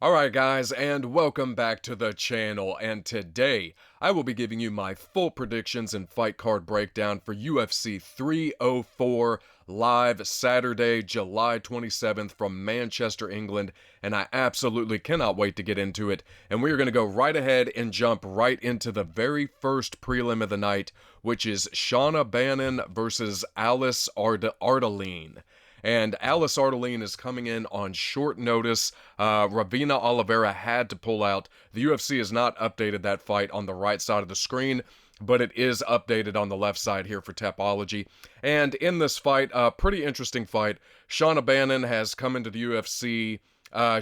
Alright guys, and welcome back to the channel, and today I will be giving you my full predictions and fight card breakdown for UFC 304 live Saturday, July 27th from Manchester, England, and I absolutely cannot wait to get into it, and we are going to go right ahead and jump right into the very first prelim of the night, which is Shauna Bannon versus Alice Ardelean. And Alice Ardelean is coming in on short notice. Ravina Oliveira had to pull out. The UFC has not updated that fight on the right side of the screen, but it is updated on the left side here for Tapology. And in this fight, a pretty interesting fight. Shauna Bannon has come into the UFC.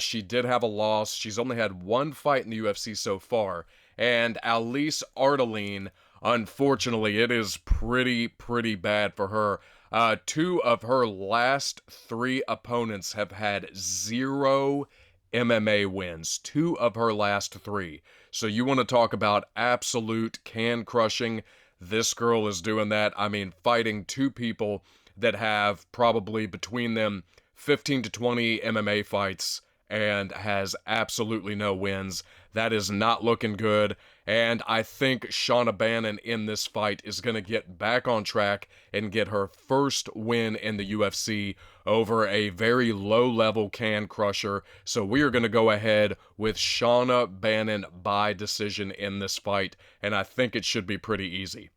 She did have a loss. She's only had one fight in the UFC so far. And Alice Ardelean, unfortunately, it is pretty bad for her. Two of her last three opponents have had 0 MMA wins. Two of her last three. So you want to talk about absolute can crushing. This girl is doing that. I mean, fighting two people that have probably between them 15 to 20 MMA fights and has absolutely no wins. That is not looking good, and I think Shauna Bannon in this fight is going to get back on track and get her first win in the UFC over a very low-level can crusher. So we are going to go ahead with Shauna Bannon by decision in this fight, and I think it should be pretty easy.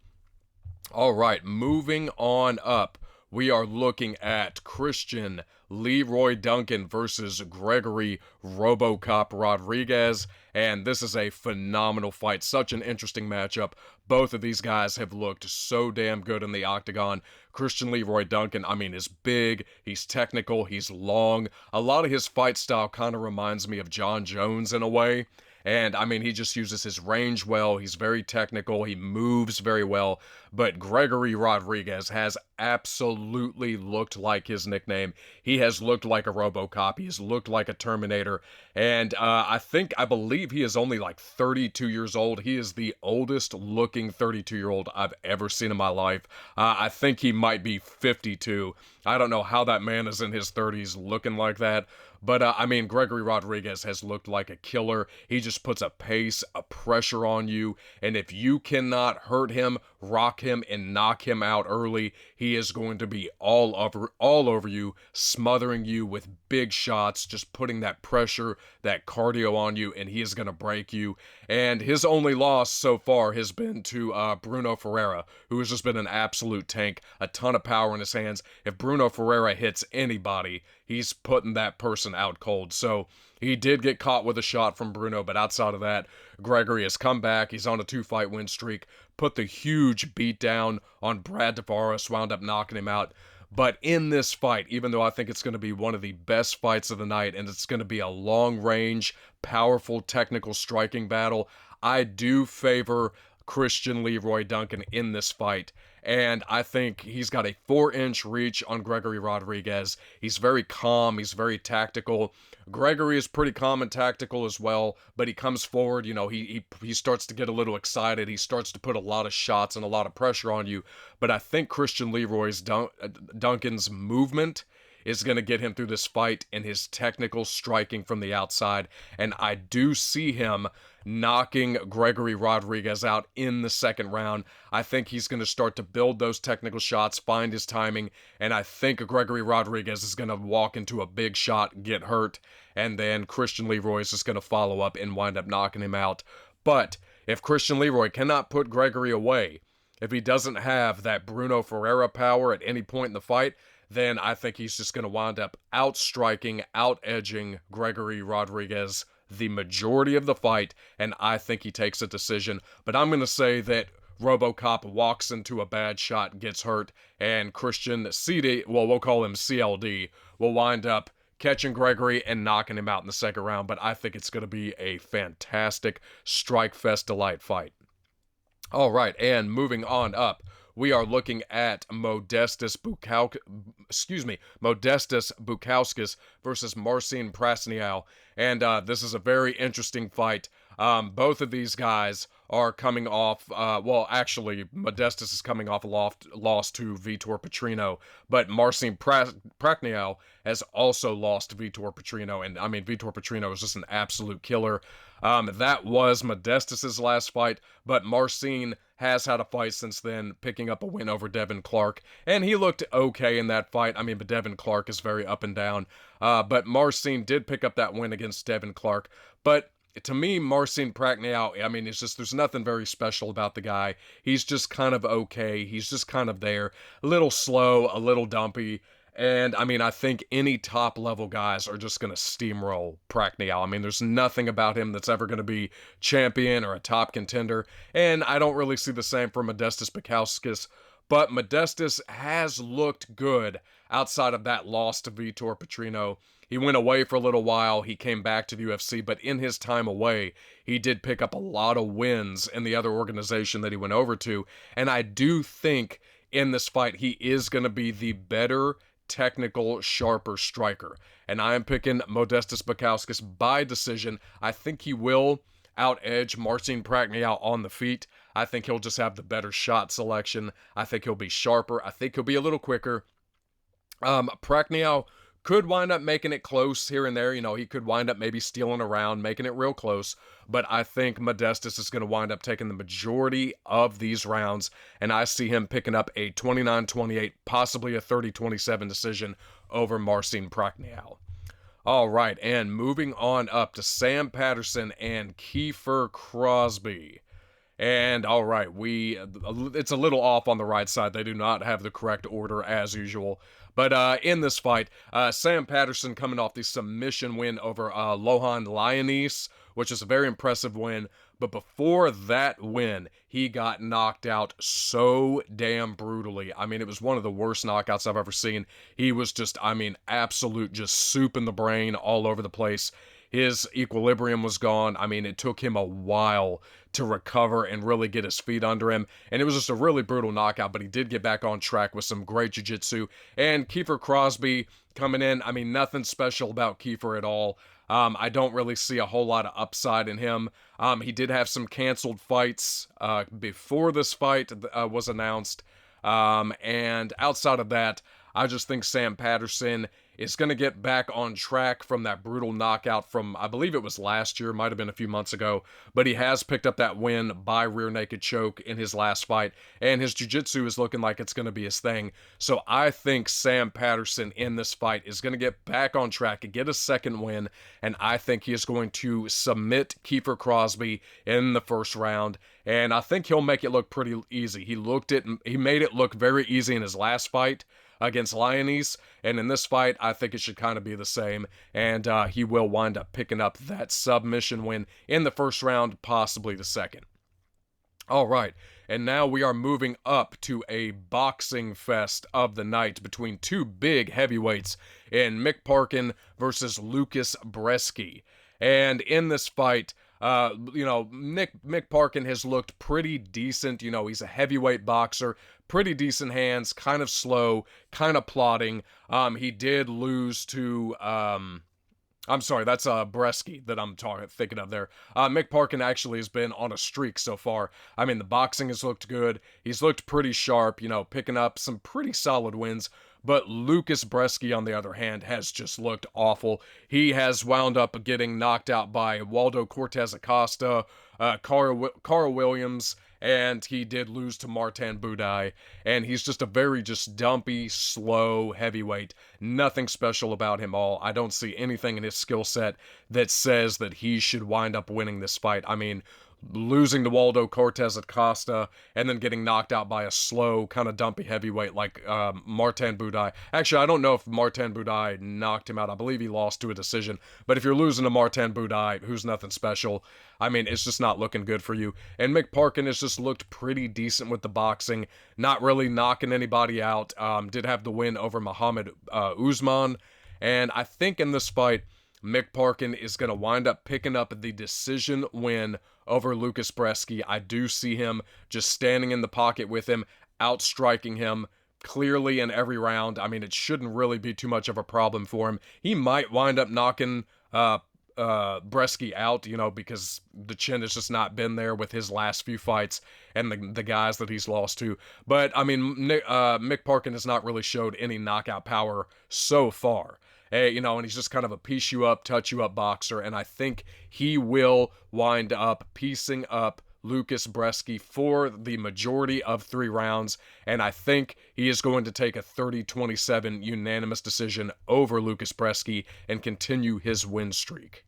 All right, moving on up, we are looking at Christian Leroy Duncan versus Gregory RoboCop Rodrigues, and this is a phenomenal fight. Such an interesting matchup. Both of these guys have looked so damn good in the octagon. Christian Leroy Duncan, I mean, is big, he's technical, he's long. A lot of his fight style kind of reminds me of John Jones in a way. And, I mean, he just uses his range well, he's very technical, he moves very well, but Gregory Rodrigues has absolutely looked like his nickname. He has looked like a RoboCop, he has looked like a Terminator, and I believe he is only like 32 years old. He is the oldest looking 32-year-old I've ever seen in my life. I think he might be 52. I don't know how that man is in his 30s looking like that. But, I mean, Gregory Rodrigues has looked like a killer. He just puts a pace, a pressure on you, and if you cannot hurt him, rock him, and knock him out early, he is going to be all over you, smothering you with big shots, just putting that pressure, that cardio on you, and he is going to break you. And his only loss so far has been to Bruno Ferreira, who has just been an absolute tank, a ton of power in his hands. If Bruno Ferreira hits anybody, he's putting that person out cold. So he did get caught with a shot from Bruno, but outside of that, Gregory has come back. He's on a 2-fight win streak, put the huge beat down on Brad Taveras, wound up knocking him out. But in this fight, even though I think it's going to be one of the best fights of the night, and it's going to be a long-range, powerful, technical striking battle, I do favor Christian Leroy Duncan in this fight, and I think he's got a 4-inch reach on Gregory Rodrigues. He's very calm, he's very tactical. Gregory is pretty calm and tactical as well, but he comes forward, you know, he starts to get a little excited, he starts to put a lot of shots and a lot of pressure on you, but I think Christian Leroy's Duncan's movement is going to get him through this fight, and his technical striking from the outside, and I do see him knocking Gregory Rodrigues out in the second round. I think he's going to start to build those technical shots, find his timing, and I think Gregory Rodrigues is going to walk into a big shot, get hurt, and then Christian Leroy is just going to follow up and wind up knocking him out. But if Christian Leroy cannot put Gregory away, if he doesn't have that Bruno Ferreira power at any point in the fight, then I think he's just going to wind up outstriking, out-edging Gregory Rodrigues the majority of the fight, and I think he takes a decision. But I'm going to say that RoboCop walks into a bad shot, gets hurt, and Christian CD, well, we'll call him CLD, will wind up catching Gregory and knocking him out in the second round. But I think it's going to be a fantastic strike fest delight fight. All right, and moving on up, we are looking at Modestas Bukauskas versus Marcin Prachnio, and this is a very interesting fight. Both of these guys are coming off, well, actually, Modestas is coming off a loss to Vitor Petrino, but Marcin Prachnio has also lost to Vitor Petrino, and I mean, Vitor Petrino is just an absolute killer. That was Modestas' last fight, but Marcin has had a fight since then, picking up a win over Devin Clark, and he looked okay in that fight. I mean, but Devin Clark is very up and down, but Marcin did pick up that win against Devin Clark, but to me, Marcin Prachnio, I mean, it's just, there's nothing very special about the guy. He's just kind of okay. He's just kind of there. A little slow, a little dumpy. And, I mean, I think any top-level guys are just going to steamroll Prachnio. I mean, there's nothing about him that's ever going to be champion or a top contender. And I don't really see the same for Modestas Bakauskas. But Modestas has looked good outside of that loss to Vitor Petrino. He went away for a little while, he came back to the UFC, but in his time away, he did pick up a lot of wins in the other organization that he went over to, and I do think in this fight he is going to be the better, technical, sharper striker, and I am picking Modestas Bakauskas by decision. I think he will out-edge Marcin Prachnio on the feet. I think he'll just have the better shot selection. I think he'll be sharper. I think he'll be a little quicker. Prachnio could wind up making it close here and there. You know, he could wind up maybe stealing around, making it real close. But I think Modestas is going to wind up taking the majority of these rounds. And I see him picking up a 29-28, possibly a 30-27 decision over Marcin Prachnio. All right, and moving on up to Sam Patterson and Kiefer Crosbie. And all right, it's a little off on the right side. They do not have the correct order as usual. But in this fight, Sam Patterson coming off the submission win over Loughran, which is a very impressive win. But before that win, he got knocked out so damn brutally. I mean, it was one of the worst knockouts I've ever seen. He was just, I mean, absolute just soup in the brain all over the place. His equilibrium was gone. I mean, it took him a while to recover and really get his feet under him. And it was just a really brutal knockout, but he did get back on track with some great jiu-jitsu. And Kiefer Crosbie coming in, I mean, nothing special about Kiefer at all. I don't really see a whole lot of upside in him. He did have some canceled fights before this fight was announced. And outside of that, I just think Sam Patterson is going to get back on track from that brutal knockout from, I believe it was last year, might have been a few months ago, but he has picked up that win by rear naked choke in his last fight, and his jiu-jitsu is looking like it's going to be his thing. So I think Sam Patterson in this fight is going to get back on track and get a second win, and I think he is going to submit Kiefer Crosbie in the first round, and I think he'll make it look pretty easy. He made it look very easy in his last fight against Lionese, and in this fight, I think it should kind of be the same, and he will wind up picking up that submission win in the first round, possibly the second. All right, and now we are moving up to a boxing fest of the night between two big heavyweights in Parkin versus Lucas Brzeski. And in this fight, Mick Parkin has looked pretty decent. You know, he's a heavyweight boxer, pretty decent hands, kind of slow, kind of plodding. He did lose to, I'm sorry, that's Brzeski that I'm thinking of there. Mick Parkin actually has been on a streak so far. I mean, the boxing has looked good. He's looked pretty sharp, you know, picking up some pretty solid wins. But Lucas Brzeski, on the other hand, has just looked awful. He has wound up getting knocked out by Waldo Cortez Acosta, Carl Williams, and he did lose to Martin Buday. And he's just a very dumpy, slow heavyweight. Nothing special about him all. I don't see anything in his skill set that says that he should wind up winning this fight. I mean, losing to Waldo Cortez Acosta and then getting knocked out by a slow, kind of dumpy heavyweight like Martin Buday. Actually, I don't know if Martin Buday knocked him out. I believe he lost to a decision. But if you're losing to Martin Buday, who's nothing special, I mean, it's just not looking good for you. And Mick Parkin has just looked pretty decent with the boxing, not really knocking anybody out. Did have the win over Muhammad Usman. And I think in this fight, Mick Parkin is going to wind up picking up the decision win over Lucas Brzeski. I do see him just standing in the pocket with him, outstriking him clearly in every round. I mean, it shouldn't really be too much of a problem for him. He might wind up knocking Brzeski out, because the chin has just not been there with his last few fights and the guys that he's lost to. But I mean, Mick Parkin has not really showed any knockout power so far. And he's just kind of a piece you up, touch you up boxer, and I think he will wind up piecing up Lucas Brzeski for the majority of 3 rounds, and I think he is going to take a 30-27 unanimous decision over Lucas Brzeski and continue his win streak.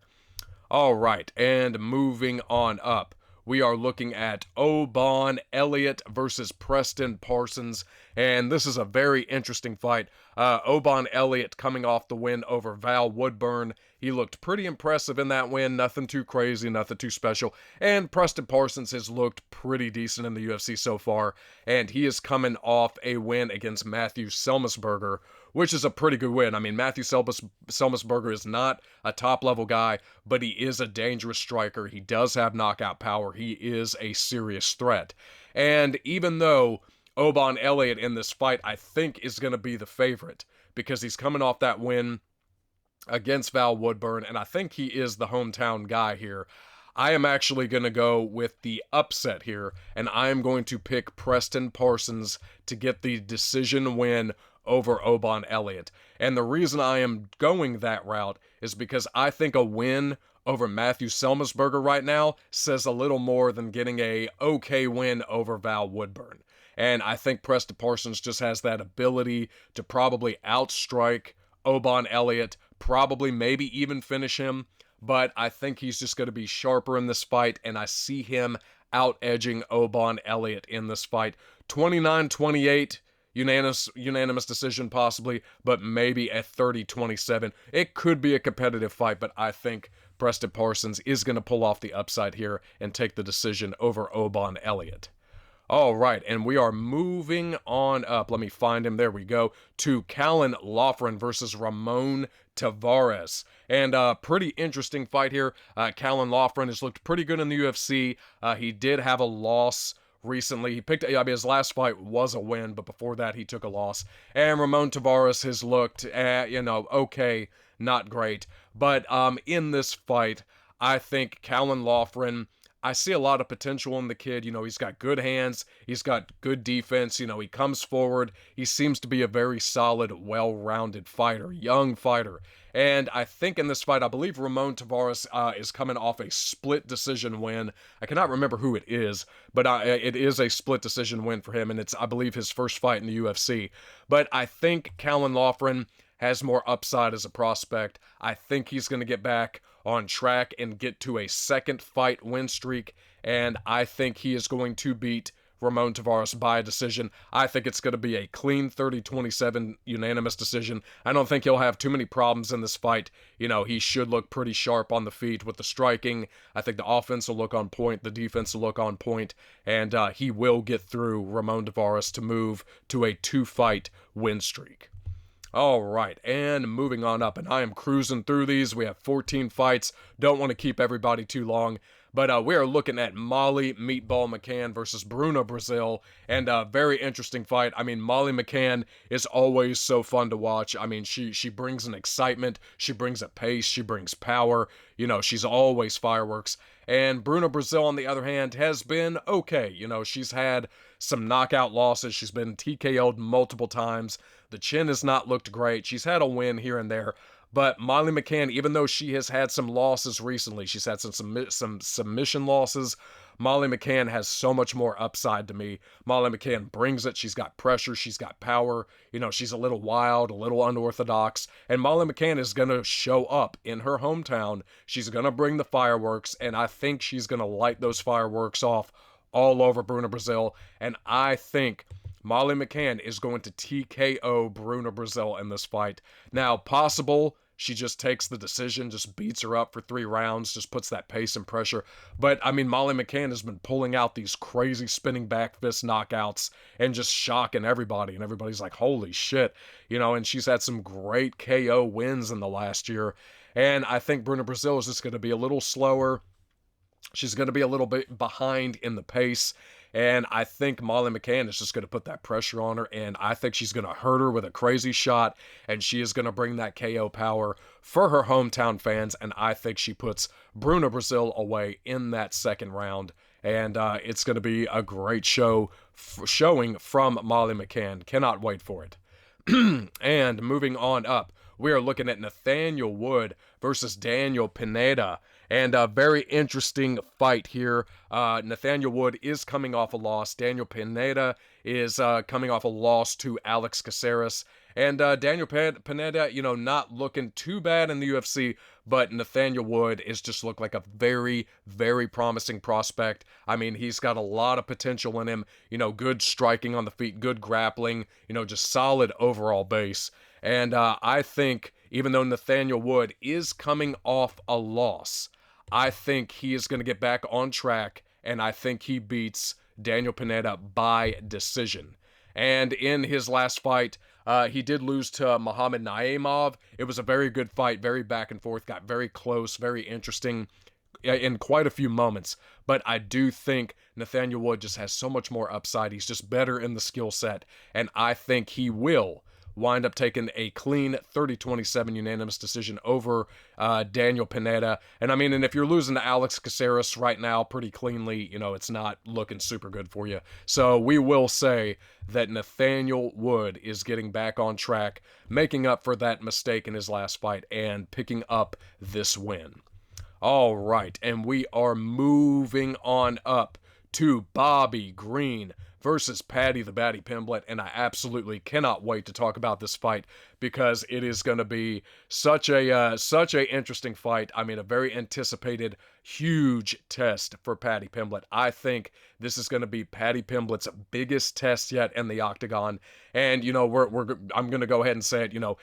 All right, and moving on up, we are looking at Elliott versus Preston Parsons, and this is a very interesting fight. Elliott coming off the win over Val Woodburn. He looked pretty impressive in that win, nothing too crazy, nothing too special, and Preston Parsons has looked pretty decent in the UFC so far, and he is coming off a win against Matthew Selmisberger, which is a pretty good win. I mean, Matthew Selmisberger is not a top-level guy, but he is a dangerous striker. He does have knockout power. He is a serious threat. And even though Elliott in this fight, I think, is going to be the favorite, because he's coming off that win against Val Woodburn, and I think he is the hometown guy here, I am actually going to go with the upset here, and I am going to pick Preston Parsons to get the decision win over Elliott. And the reason I am going that route is because I think a win over Matthew Selmisberger right now says a little more than getting a okay win over Val Woodburn. And I think Preston Parsons just has that ability to probably outstrike Elliott, probably maybe even finish him, but I think he's just going to be sharper in this fight, and I see him out-edging Elliott in this fight. 29-28, unanimous decision possibly, but maybe a 30-27. It could be a competitive fight, but I think Preston Parsons is going to pull off the upside here and take the decision over Elliott. All right, and we are moving on up. Let me find him. There we go. To Callan Loughran versus Ramon Taveras. And a pretty interesting fight here. Callan Loughran has looked pretty good in the UFC. He did have a loss recently. His last fight was a win, but before that he took a loss. And Ramon Taveras has looked, okay, not great. But in this fight, I think Callan Loughran, I see a lot of potential in the kid. He's got good hands. He's got good defense. He comes forward. He seems to be a very solid, well-rounded fighter, young fighter. And I think in this fight, I believe Ramon Taveras is coming off a split decision win. I cannot remember who it is, but it is a split decision win for him, and it's, I believe, his first fight in the UFC. But I think Callan Loughran has more upside as a prospect. I think he's going to get back on track and get to a second fight win streak, and I think he is going to beat Ramon Taveras by a decision. I think it's going to be a clean 30-27 unanimous decision. I don't think he'll have too many problems in this fight. He should look pretty sharp on the feet with the striking. I think the offense will look on point, the defense will look on point, and he will get through Ramon Taveras to move to a 2-fight win streak. All right, and moving on up, and I am cruising through these. We have 14 fights. Don't want to keep everybody too long, but we are looking at Molly Meatball McCann versus Bruna Brasil, and a very interesting fight. I mean, Molly McCann is always so fun to watch. I mean, she brings an excitement, she brings a pace, she brings power. She's always fireworks. And Bruna Brasil, on the other hand, has been okay. She's had some knockout losses. She's been TKO'd multiple times. The chin has not looked great. She's had a win here and there. But Molly McCann, even though she has had some losses recently, she's had some submission losses, Molly McCann has so much more upside to me. Molly McCann brings it. She's got pressure. She's got power. She's a little wild, a little unorthodox. And Molly McCann is going to show up in her hometown. She's going to bring the fireworks, and I think she's going to light those fireworks off all over Bruna Brasil. And I think Molly McCann is going to TKO Bruna Brasil in this fight. Now, possible she just takes the decision, just beats her up for 3 rounds, just puts that pace and pressure. But, I mean, Molly McCann has been pulling out these crazy spinning back fist knockouts and just shocking everybody. And everybody's like, holy shit. And she's had some great KO wins in the last year. And I think Bruna Brasil is just going to be a little slower. She's going to be a little bit behind in the pace. And I think Molly McCann is just going to put that pressure on her, and I think she's going to hurt her with a crazy shot, and she is going to bring that KO power for her hometown fans, and I think she puts Bruna Brasil away in that second round. And it's going to be a great showing from Molly McCann. Cannot wait for it. And moving on up, we are looking at Nathaniel Wood versus Daniel Pineda. And a very interesting fight here. Nathaniel Wood is coming off a loss. Daniel Pineda is coming off a loss to Alex Caceres. And Daniel Pineda, not looking too bad in the UFC, but Nathaniel Wood is just looked like a very, very promising prospect. I mean, he's got a lot of potential in him. Good striking on the feet, good grappling, just solid overall base. And I think, even though Nathaniel Wood is coming off a loss, I think he is going to get back on track, and I think he beats Daniel Pineda by decision. And in his last fight, he did lose to Muhammad Naimov. It was a very good fight, very back and forth, got very close, very interesting in quite a few moments. But I do think Nathaniel Wood just has so much more upside. He's just better in the skill set, and I think he will wind up taking a clean 30-27 unanimous decision over Daniel Pineda. And I mean, and if you're losing to Alex Caceres right now pretty cleanly, it's not looking super good for you. So we will say that Nathaniel Wood is getting back on track, making up for that mistake in his last fight and picking up this win. All right, and we are moving on up to Bobby Green versus Paddy the Baddy Pimblett, and I absolutely cannot wait to talk about this fight because it is going to be such a interesting fight. I mean, a very anticipated, huge test for Paddy Pimblett. I think this is going to be Paddy Pimblett's biggest test yet in the octagon, and I'm going to go ahead and say it.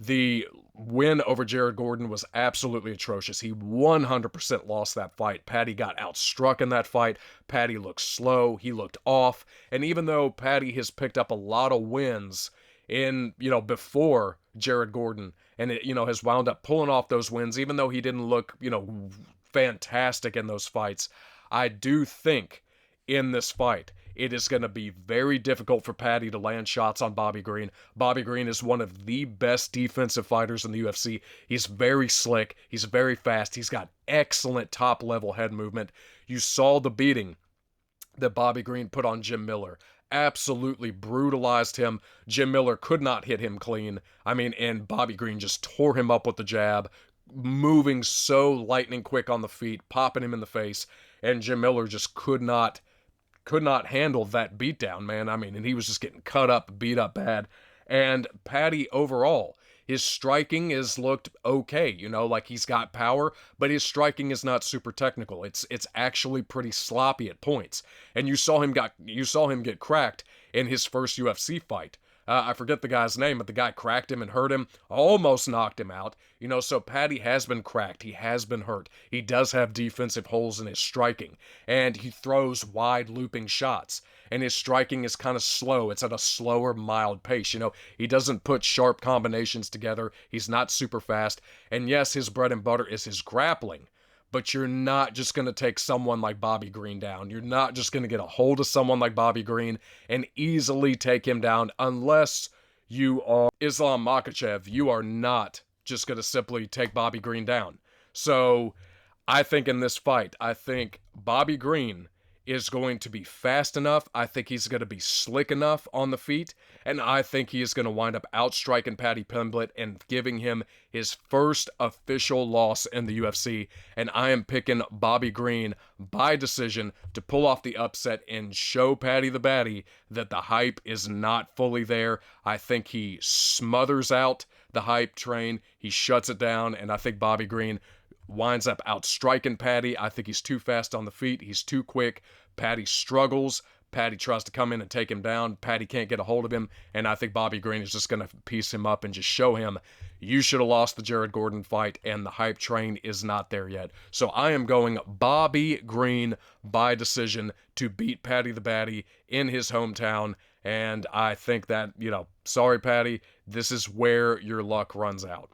The win over Jared Gordon was absolutely atrocious. He 100% lost that fight. Paddy got outstruck in that fight. Paddy looked slow. He looked off. And even though Paddy has picked up a lot of wins before Jared Gordon, and has wound up pulling off those wins, even though he didn't look, fantastic in those fights, I do think in this fight, it is going to be very difficult for Paddy to land shots on Bobby Green. Bobby Green is one of the best defensive fighters in the UFC. He's very slick. He's very fast. He's got excellent top-level head movement. You saw the beating that Bobby Green put on Jim Miller. Absolutely brutalized him. Jim Miller could not hit him clean. I mean, and Bobby Green just tore him up with the jab, moving so lightning quick on the feet, popping him in the face, and Jim Miller just could not handle that beatdown, man. I mean, and he was just getting cut up, beat up bad. And Paddy overall, his striking has looked okay, like he's got power, but his striking is not super technical. It's actually pretty sloppy at points. And you saw him get cracked in his first UFC fight. I forget the guy's name, but the guy cracked him and hurt him, almost knocked him out. So Paddy has been cracked. He has been hurt. He does have defensive holes in his striking, and he throws wide looping shots. And his striking is kind of slow. It's at a slower, mild pace. He doesn't put sharp combinations together. He's not super fast. And yes, his bread and butter is his grappling. But you're not just going to take someone like Bobby Green down. You're not just going to get a hold of someone like Bobby Green and easily take him down unless you are Islam Makhachev. You are not just going to simply take Bobby Green down. So I think in this fight, Bobby Green is going to be fast enough. I think he's going to be slick enough on the feet. And I think he is going to wind up outstriking Paddy Pimblett and giving him his first official loss in the UFC. And I am picking Bobby Green by decision to pull off the upset and show Paddy the Baddy that the hype is not fully there. I think he smothers out the hype train. He shuts it down. And I think Bobby Green winds up outstriking Paddy. I think he's too fast on the feet. He's too quick. Paddy struggles. Paddy tries to come in and take him down. Paddy can't get a hold of him. And I think Bobby Green is just going to piece him up and just show him, you should have lost the Jared Gordon fight, and the hype train is not there yet. So I am going Bobby Green by decision to beat Paddy the Baddy in his hometown. And I think that, sorry, Paddy, this is where your luck runs out.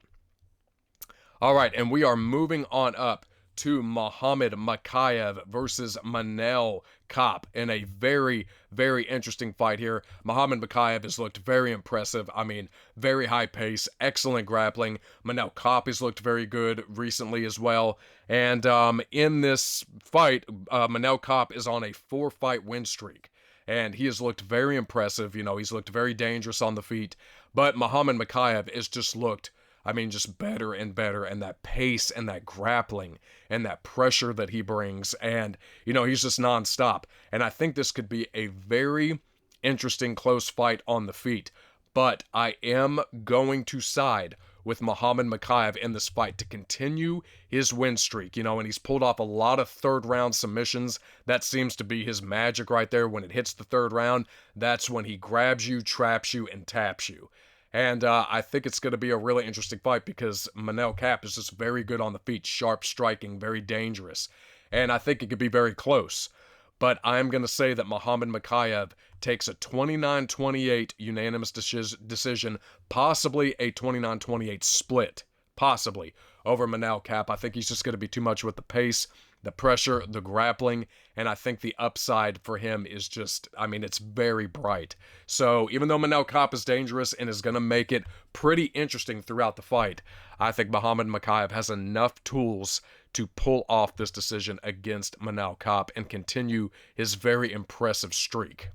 All right, and we are moving on up to Muhammad Mokaev versus Manel Kape in a very, very interesting fight here. Muhammad Mokaev has looked very impressive. I mean, very high pace, excellent grappling. Manel Kape has looked very good recently as well. And in this fight, Manel Kape is on a 4-fight win streak. And he has looked very impressive. You know, he's looked very dangerous on the feet. But Muhammad Mokaev has just looked, I mean, just better and better, and that pace and that grappling and that pressure that he brings, and, you know, he's just nonstop. And I think this could be a very interesting close fight on the feet, but I am going to side with Muhammad Mokaev in this fight to continue his win streak, you know, and he's pulled off a lot of third-round submissions. That seems to be his magic right there. When it hits the third round, that's when he grabs you, traps you, and taps you. And I think it's going to be a really interesting fight because Manel Kape is just very good on the feet, sharp striking, very dangerous. And I think it could be very close. But I'm going to say that Muhammad Mokaev takes a 29-28 unanimous decision, possibly a 29-28 split, possibly, over Manel Kape. I think he's just going to be too much with the pace, the pressure, the grappling, and I think the upside for him is just, I mean, it's very bright. So even though Manel Kape is dangerous and is going to make it pretty interesting throughout the fight, I think Muhammad Mokaev has enough tools to pull off this decision against Manel Kape and continue his very impressive streak.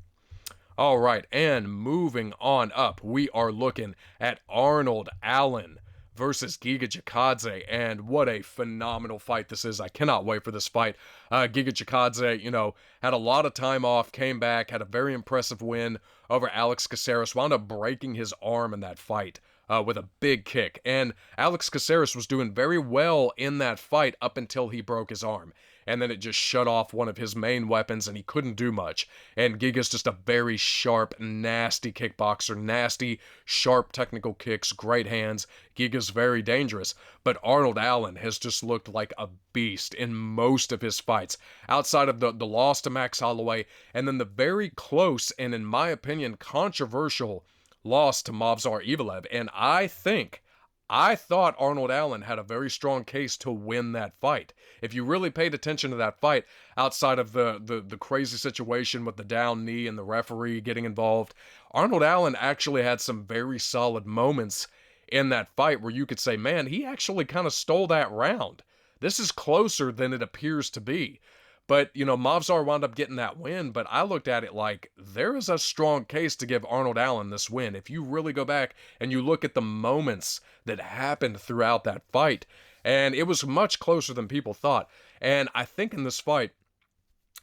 All right, and moving on up, we are looking at Arnold Allen versus Giga Chikadze, and what a phenomenal fight this is. I cannot wait for this fight. Giga Chikadze, you know, had a lot of time off, came back, had a very impressive win over Alex Caceres, wound up breaking his arm in that fight with a big kick, and Alex Caceres was doing very well in that fight up until he broke his arm. And then it just shut off one of his main weapons, and he couldn't do much. And Giga's just a very sharp, nasty kickboxer, nasty, sharp technical kicks, great hands. Giga's very dangerous, but Arnold Allen has just looked like a beast in most of his fights, outside of the loss to Max Holloway, and then the very close, and in my opinion, controversial loss to Movsar Evloev. And I thought Arnold Allen had a very strong case to win that fight. If you really paid attention to that fight, outside of the crazy situation with the down knee and the referee getting involved, Arnold Allen actually had some very solid moments in that fight where you could say, man, he actually kind of stole that round. This is closer than it appears to be. But, you know, Movsar wound up getting that win, but I looked at it like there is a strong case to give Arnold Allen this win. If you really go back and you look at the moments that happened throughout that fight, and it was much closer than people thought. And I think in this fight,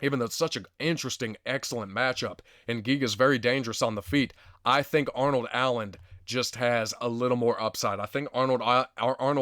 even though it's such an interesting, excellent matchup, and Giga's very dangerous on the feet, I think Arnold Allen just has a little more upside. I think Arnold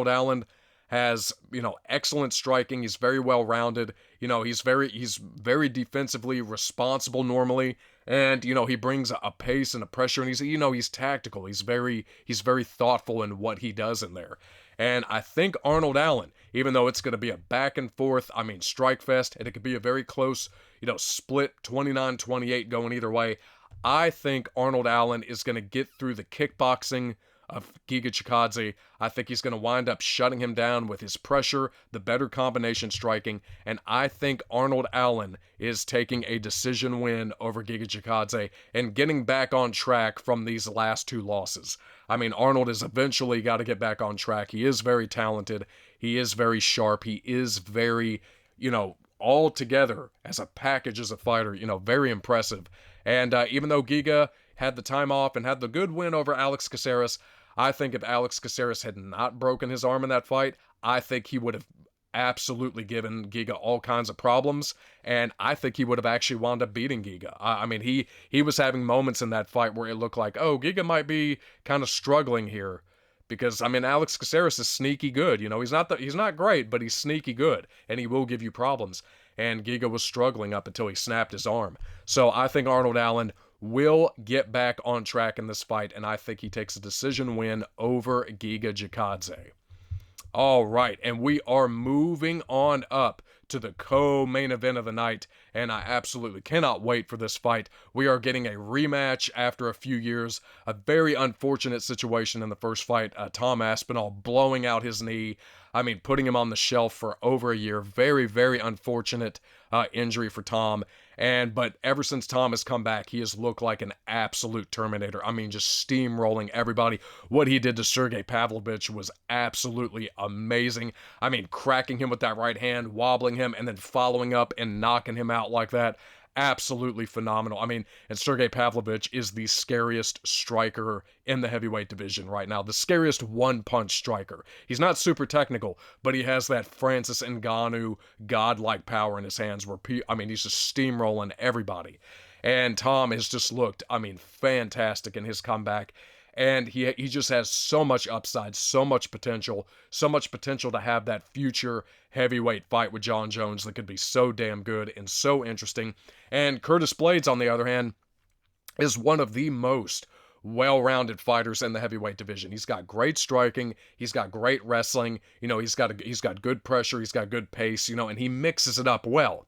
Allen has, you know, excellent striking. He's very well-rounded. You know, he's very defensively responsible normally, and, you know, he brings a pace and a pressure, and he's tactical. He's very thoughtful in what he does in there. And I think Arnold Allen, even though it's going to be a back and forth, I mean, strike fest, and it could be a very close, you know, split 29-28 going either way, I think Arnold Allen is going to get through the kickboxing of Giga Chikadze. I think he's going to wind up shutting him down with his pressure, the better combination striking, and I think Arnold Allen is taking a decision win over Giga Chikadze and getting back on track from these last two losses. I mean, Arnold has eventually got to get back on track. He is very talented. He is very sharp. He is very, you know, all together as a package as a fighter, you know, very impressive. And even though Giga had the time off and had the good win over Alex Caceres, I think if Alex Caceres had not broken his arm in that fight, I think he would have absolutely given Giga all kinds of problems, and I think he would have actually wound up beating Giga. I mean, he was having moments in that fight where it looked like, oh, Giga might be kind of struggling here, because, I mean, Alex Caceres is sneaky good. You know, he's not great, but he's sneaky good, and he will give you problems. And Giga was struggling up until he snapped his arm. So I think Arnold Allen will get back on track in this fight, and I think he takes a decision win over Giga Chikadze. All right, and we are moving on up to the co-main event of the night, and I absolutely cannot wait for this fight. We are getting a rematch after a few years. A very unfortunate situation in the first fight, Tom Aspinall blowing out his knee. I mean, putting him on the shelf for over a year. Very, very unfortunate injury for Tom. But ever since Tom has come back, he has looked like an absolute Terminator. I mean, just steamrolling everybody. What he did to Sergey Pavlovich was absolutely amazing. I mean, cracking him with that right hand, wobbling him, and then following up and knocking him out like that. Absolutely phenomenal. I mean, and Sergey Pavlovich is the scariest striker in the heavyweight division right now. The scariest one-punch striker. He's not super technical, but he has that Francis Ngannou godlike power in his hands where, he's just steamrolling everybody. And Tom has just looked, fantastic in his comeback. And he just has so much upside, so much potential to have that future heavyweight fight with Jon Jones that could be so damn good and so interesting. And Curtis Blaydes, on the other hand, is one of the most well-rounded fighters in the heavyweight division. He's got great striking, he's got great wrestling, he's got good pressure, he's got good pace, and he mixes it up well.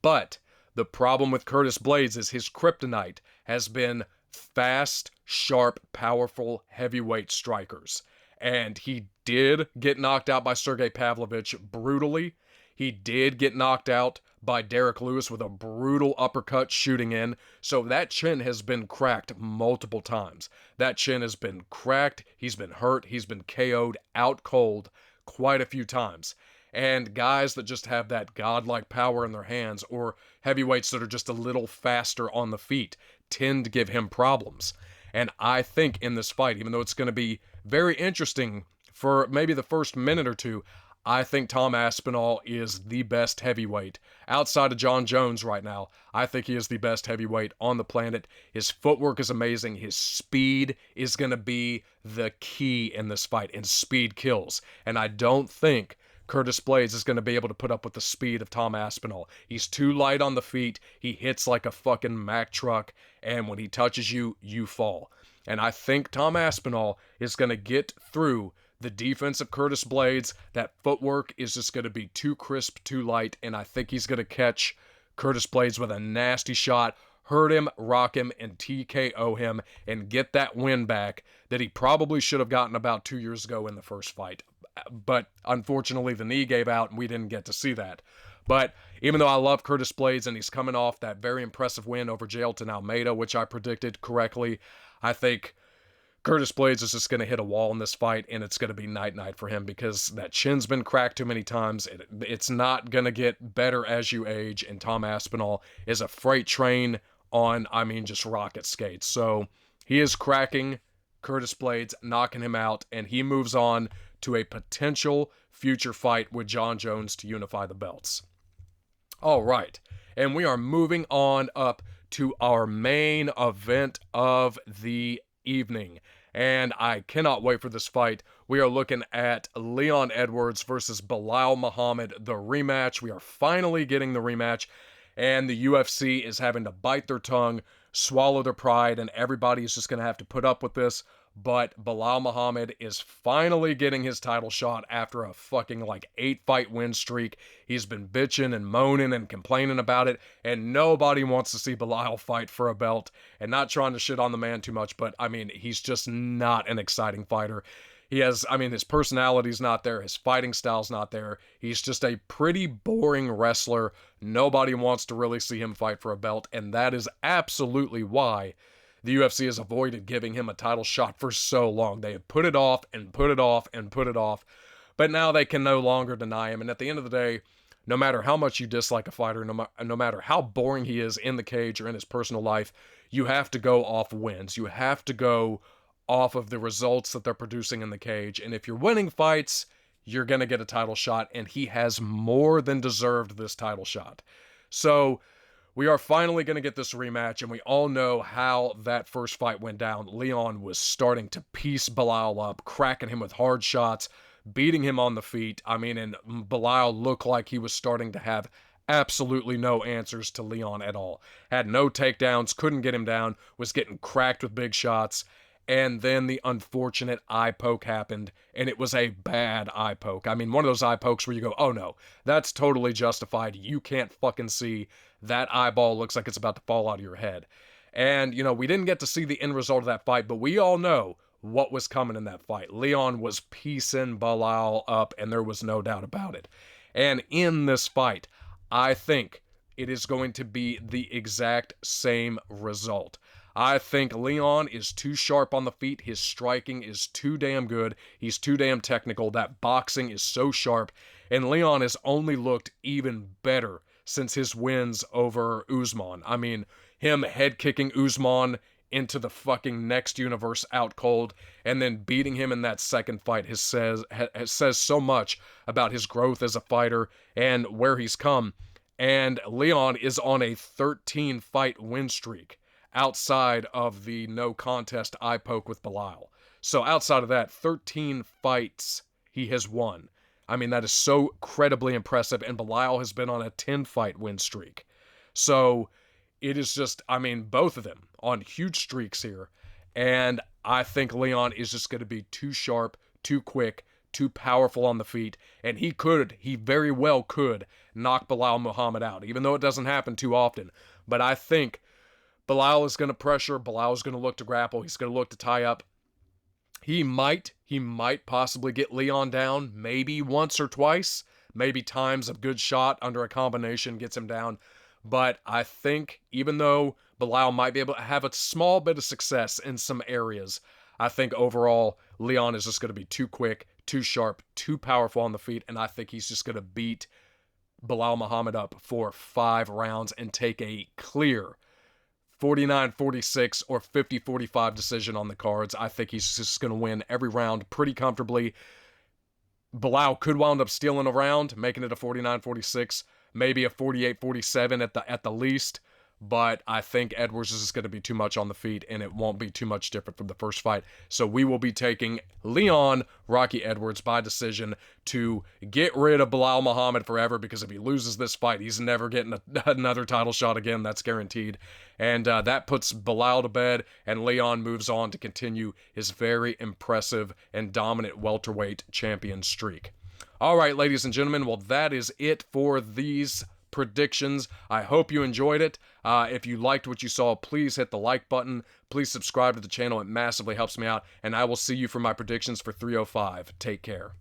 But the problem with Curtis Blaydes is his kryptonite has been fast, sharp, powerful heavyweight strikers. And he did get knocked out by Sergey Pavlovich brutally. He did get knocked out by Derek Lewis with a brutal uppercut shooting in. So that chin has been cracked multiple times. That chin has been cracked. He's been hurt. He's been KO'd out cold quite a few times. And guys that just have that godlike power in their hands, or heavyweights that are just a little faster on the feet, tend to give him problems. And I think in this fight, even though it's going to be very interesting for maybe the first minute or two, I think Tom Aspinall is the best heavyweight. Outside of Jon Jones right now, I think he is the best heavyweight on the planet. His footwork is amazing. His speed is going to be the key in this fight, and speed kills. And I don't think Curtis Blaydes is going to be able to put up with the speed of Tom Aspinall. He's too light on the feet. He hits like a fucking Mack truck, and when he touches you, you fall. And I think Tom Aspinall is going to get through the defense of Curtis Blaydes. That footwork is just going to be too crisp, too light, and I think he's going to catch Curtis Blaydes with a nasty shot, hurt him, rock him, and TKO him, and get that win back that he probably should have gotten about 2 years ago in the first fight. But unfortunately, the knee gave out, and we didn't get to see that. But even though I love Curtis Blaydes, and he's coming off that very impressive win over Jailton Almeida, which I predicted correctly, I think Curtis Blaydes is just going to hit a wall in this fight, and it's going to be night-night for him because that chin's been cracked too many times. It's not going to get better as you age, and Tom Aspinall is a freight train on, just rocket skates. So he is cracking Curtis Blaydes, knocking him out, and he moves on to a potential future fight with Jon Jones to unify the belts. All right, and we are moving on up to our main event of the evening, and I cannot wait for this fight. We are looking at Leon Edwards versus Belal Muhammad, the rematch. We are finally getting the rematch, and the UFC is having to bite their tongue, swallow their pride, and everybody is just going to have to put up with this. But Belal Muhammad is finally getting his title shot after a fucking 8-fight win streak. He's been bitching and moaning and complaining about it, and nobody wants to see Belal fight for a belt. And not trying to shit on the man too much, but he's just not an exciting fighter. He has, his personality's not there, his fighting style's not there. He's just a pretty boring wrestler. Nobody wants to really see him fight for a belt, and that is absolutely why the UFC has avoided giving him a title shot for so long. They have put it off and put it off and put it off, but now they can no longer deny him. And at the end of the day, no matter how much you dislike a fighter, no matter how boring he is in the cage or in his personal life, you have to go off wins. You have to go off of the results that they're producing in the cage. And if you're winning fights, you're going to get a title shot, and he has more than deserved this title shot. So we are finally going to get this rematch, and we all know how that first fight went down. Leon was starting to piece Belal up, cracking him with hard shots, beating him on the feet. And Belal looked like he was starting to have absolutely no answers to Leon at all. Had no takedowns, couldn't get him down, was getting cracked with big shots. And then the unfortunate eye poke happened, and it was a bad eye poke. One of those eye pokes where you go, oh no, that's totally justified. You can't fucking see. That eyeball looks like it's about to fall out of your head. And, we didn't get to see the end result of that fight, but we all know what was coming in that fight. Leon was piecing Belal up, and there was no doubt about it. And in this fight, I think it is going to be the exact same result. I think Leon is too sharp on the feet. His striking is too damn good. He's too damn technical. That boxing is so sharp. And Leon has only looked even better since his wins over Usman. I mean, him head kicking Usman into the fucking next universe out cold, and then beating him in that second fight says so much about his growth as a fighter and where he's come. And Leon is on a 13-fight win streak outside of the no contest eye poke with Belal. So outside of that, 13 fights he has won. I mean, that is so credibly impressive, and Belal has been on a 10-fight win streak. So it is just, I mean, both of them on huge streaks here, and I think Leon is just going to be too sharp, too quick, too powerful on the feet, and he very well could knock Belal Muhammad out, even though it doesn't happen too often. But I think Belal is going to pressure, Belal is going to look to grapple, he's going to look to tie up. He might possibly get Leon down, maybe once or twice, maybe times a good shot under a combination gets him down. But I think even though Belal might be able to have a small bit of success in some areas, I think overall Leon is just going to be too quick, too sharp, too powerful on the feet, and I think he's just going to beat Belal Muhammad up for 5 rounds and take a clear 49-46 or 50-45 decision on the cards. I think he's just going to win every round pretty comfortably. Belal could wind up stealing a round, making it a 49-46, maybe a 48-47 at the least, but I think Edwards is going to be too much on the feet, and it won't be too much different from the first fight. So we will be taking Leon Rocky Edwards by decision to get rid of Belal Muhammad forever, because if he loses this fight, he's never getting another title shot again. That's guaranteed. And that puts Belal to bed, and Leon moves on to continue his very impressive and dominant welterweight champion streak. All right, ladies and gentlemen, well, that is it for these predictions. I hope you enjoyed it. If you liked what you saw, please hit the like button. Please subscribe to the channel. It massively helps me out. And I will see you for my predictions for 305. Take care.